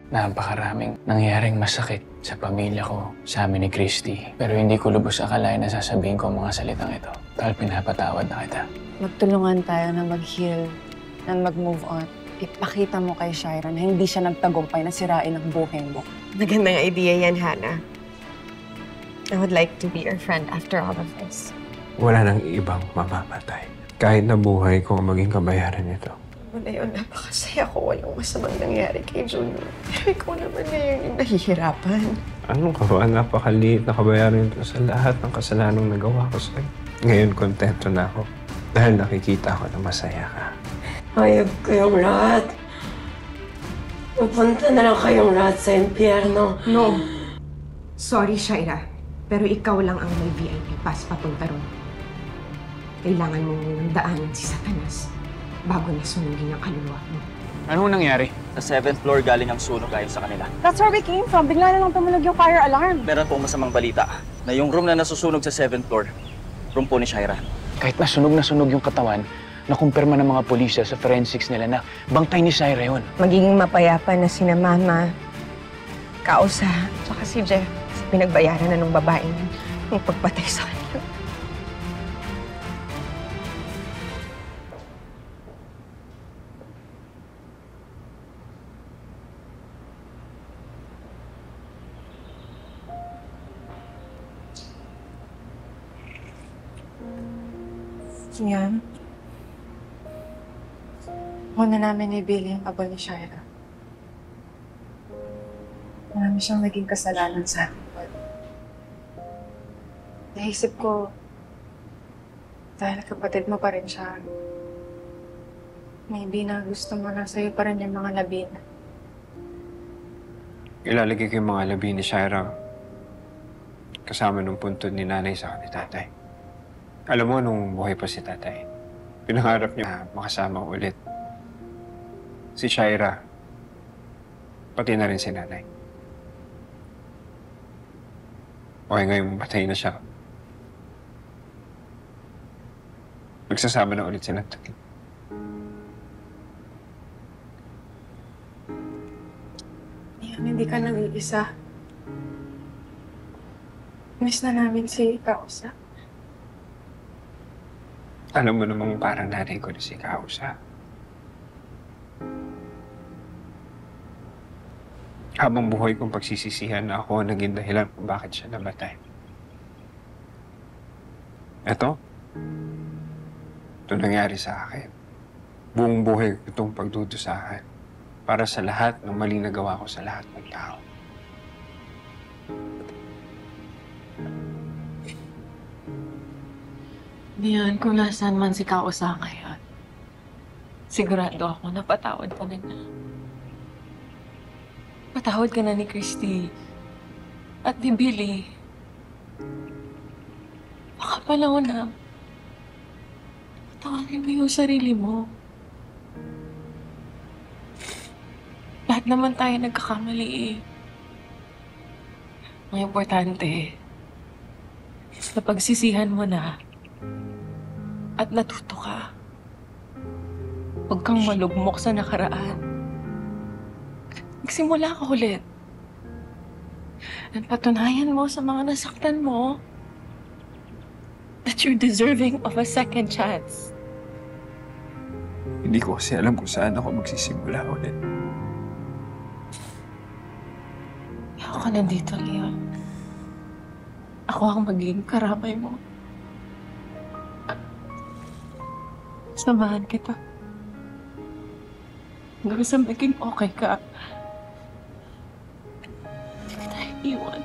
Napakaraming nangyaring masakit sa pamilya ko, sa amin ni Christy. Pero hindi ko lubos akalain na sasabihin ko ang mga salitang ito. Dahil pinapatawad na kita. Magtulungan tayo na mag-heal, na mag-move on. Ipakita mo kay Shaira na hindi siya nagtagumpay na sirain ang buhay mo. Magandang idea yan, Hannah. I would like to be your friend after all of this. Wala nang ibang mamamatay. Kahit na buhay ko ang maging kabayaran nito. Wala yun, napakasaya ko. Walang masamang nangyari kay Junior. Pero ikaw naman na yun yung nahihirapan. Anong ka ba? Napakaliit na kabayaran ito sa lahat ng kasalanang nagawa ko sa'yo. Ngayon, kontento na ako. Dahil nakikita ko na masaya ka. Hayag kayong lahat. Pupunta na lang kayong lahat sa impyerno. No. Sorry, Shaira. Pero ikaw lang ang may VIP pass papunta ron. Kailangan mong daanan si Satanas bago na sunugin ang kaluluwa mo. Anong nangyari? Sa 7th floor galing ang sunog ayon sa kanila. That's where we came from. Bigla na lang tumunog yung fire alarm. Meron pong masamang balita na yung room na nasusunog sa 7th floor, room po ni Shaira. Kahit na sunog yung katawan, nakumpirma ng mga pulisya sa forensics nila na bangkay ni Shaira yun. Magiging mapayapa na sina Mama, Kausa, tsaka si Jeff. Pinagbayaran na ng babaeng yung pagpatay sa kanila. Yan. Muna namin ibili ang abol ni Shaira. Marami siyang naging kasalanan sa atin. Naisip ko, dahil kapatid mo pa rin siya, maybe na gusto mo na sa'yo pa rin yung mga labi na. Ilalagay ko yung mga labi ni Shaira kasama nung puntod ni nanay sa ni tatay. Alam mo, nung buhay pa si tatay, pinangarap niya makasama ulit si Shaira, pati na rin si nanay. Okay, ngayon patay na siya. Magsasama na ulit sila. Hindi ka nag-iisa. Miss na namin si Kausa. Alam mo namang parang nanay ko na si Kausa. Habang buhay kong pagsisisihan na ako ang naging dahilan kung bakit siya namatay. Ito nangyari sa akin. Buong buhay ko itong pagdudusahan para sa lahat ng mali na gawa ko sa lahat ng tao. Diyan, kung nasaan man si Kausa ngayon, sigurado ako na patawad ka na. Patawad ka na ni Christy at ni Billy. Baka panahon na patawarin mo yung sarili mo. Lahat naman tayo nagkakamali eh. Ang importante, na pagsisihan mo na at natuto ka. Huwag kang malugmok sa nakaraan. Magsimula ka ulit. At patunayan mo sa mga nasaktan mo that you're deserving of a second chance. Hindi ko kasi alam kung saan ako magsisimula ulit. Ako nandito, Leon. Ako ang magiging karamay mo. Samahan kita. Hanggang sa maging okay ka. Hindi kita iiwan.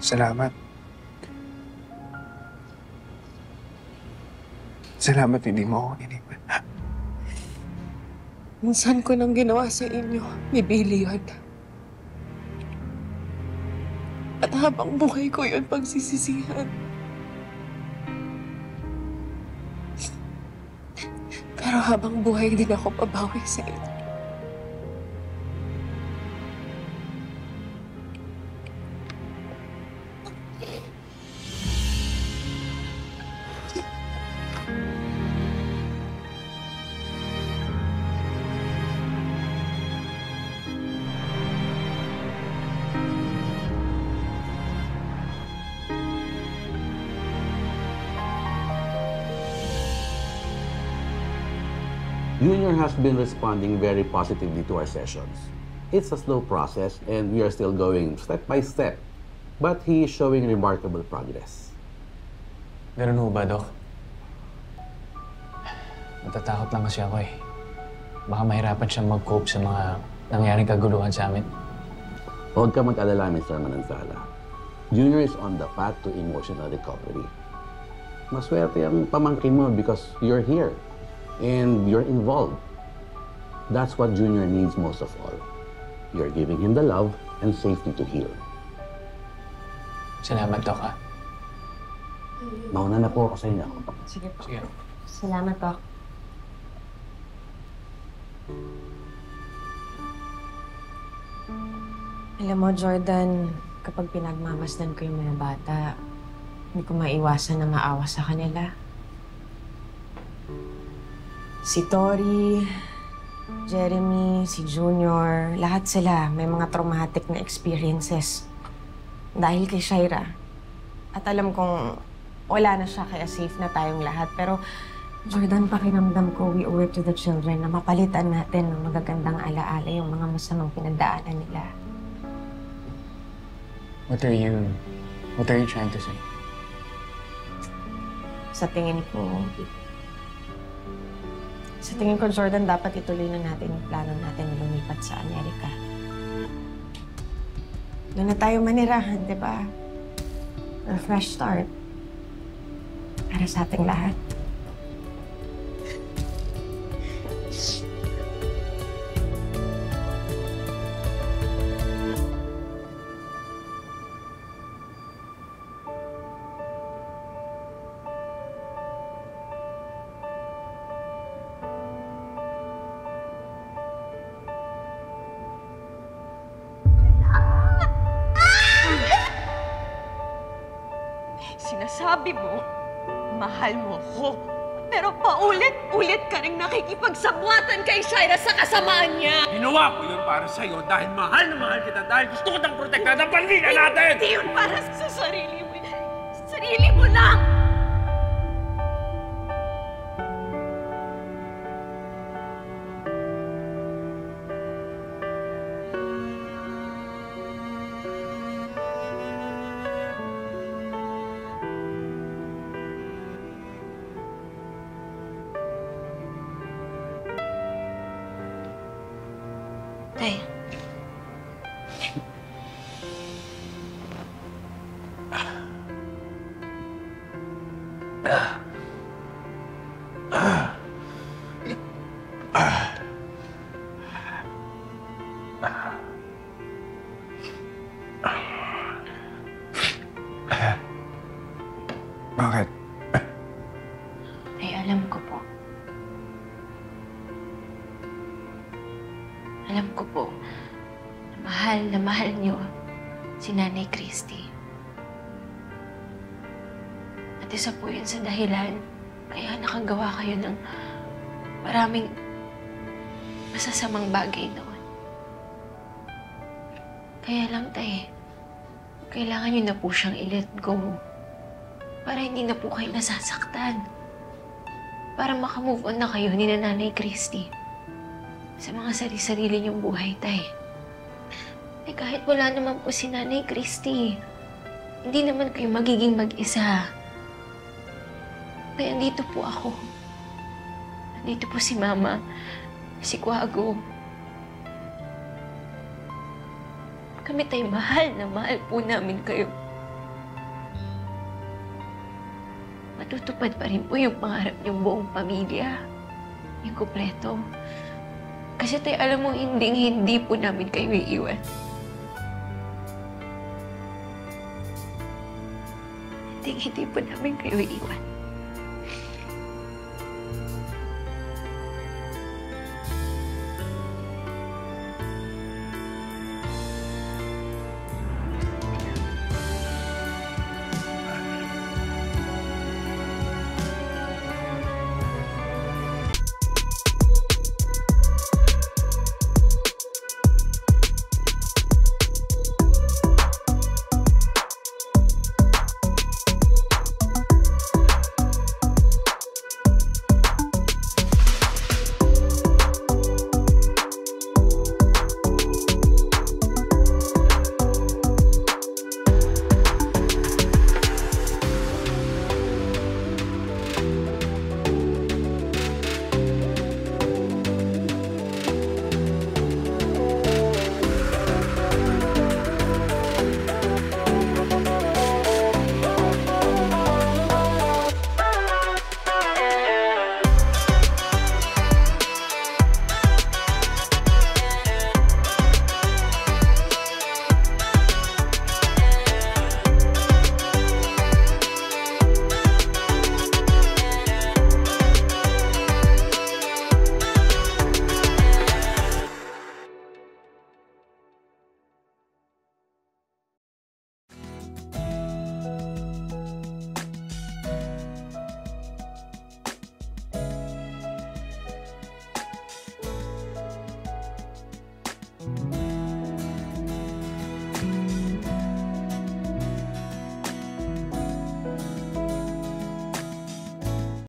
Salamat. Salamat hindi mo ako iniwan. Minsan ko nang ginawa sa inyo, ni Billy yun. At habang buhay ko yun pagsisisihan. Pero habang buhay din ako pabawi sa inyo. Junior has been responding very positively to our sessions. It's a slow process and we are still going step by step, but he is showing remarkable progress. Ganun ho ba, Dok? Natatakot lang kasi ako eh. Baka mahirapan siyang mag-cope sa mga nangyaring kaguluhan sa amin. Huwag ka mag-alala, Mr. Manansala. Junior is on the path to emotional recovery. Maswerte ang pamangkin mo because you're here and you're involved. That's what Junior needs most of all. You're giving him the love and safety to heal. Salamat, Dok, ha? Mauna na po ako sa inyo. Sige po. Sige. Salamat, Doc. Alam mo, Jordan, kapag pinagmamasdan ko yung mga bata, hindi ko maiwasan na maawa sa kanila. Si Tori, Jeremy, si Junior, lahat sila may mga traumatic na experiences dahil kay Shaira. At alam kong wala na siya kaya safe na tayong lahat. Pero Jordan, pakiramdam ko we owe it to the children na mapalitan natin ng magagandang alaala yung mga masamang pinagdaanan nila. What are you trying to say? Sa tingin ko, Jordan, dapat ituloy na natin yung plano natin na lumipat sa Amerika. Doon na tayo manirahan, di ba? A fresh start. Para sa ating lahat. Sinasabi mo, mahal mo ko. Pero paulit-ulit ka rin nakikipagsabuatan kay Shaira sa kasamaan niya. Ginawa ko yun para sa'yo dahil mahal na mahal kita, dahil gusto ko tang protektahan ang pamilya natin! Hindi yun para sa sarili mo. Sa sarili mo lang! Tay. Bakit? Ay, alam ko po. Alam ko po na mahal niyo si Nanay Christy. At isa po yun sa dahilan kaya nakagawa kayo ng maraming masasamang bagay noon. Kaya lang, Tay, kailangan niyo na po siyang i-let go para hindi na po kayo nasasaktan. Para makamove on na kayo ni Nanay Christy sa mga sarili-sarili niyong buhay, Tay. Eh kahit wala naman po si Nanay Christy, hindi naman kayo magiging mag-isa. Kaya andito po ako. Andito po si Mama, si Kuago. Kami, Tay, mahal na mahal po namin kayo. Matutupad pa rin po yung pangarap niyong buong pamilya. Yung kumpleto. Kasi, Tay, alam mo, hindi po namin kayo iiwan. Hindi po namin kayo iiwan.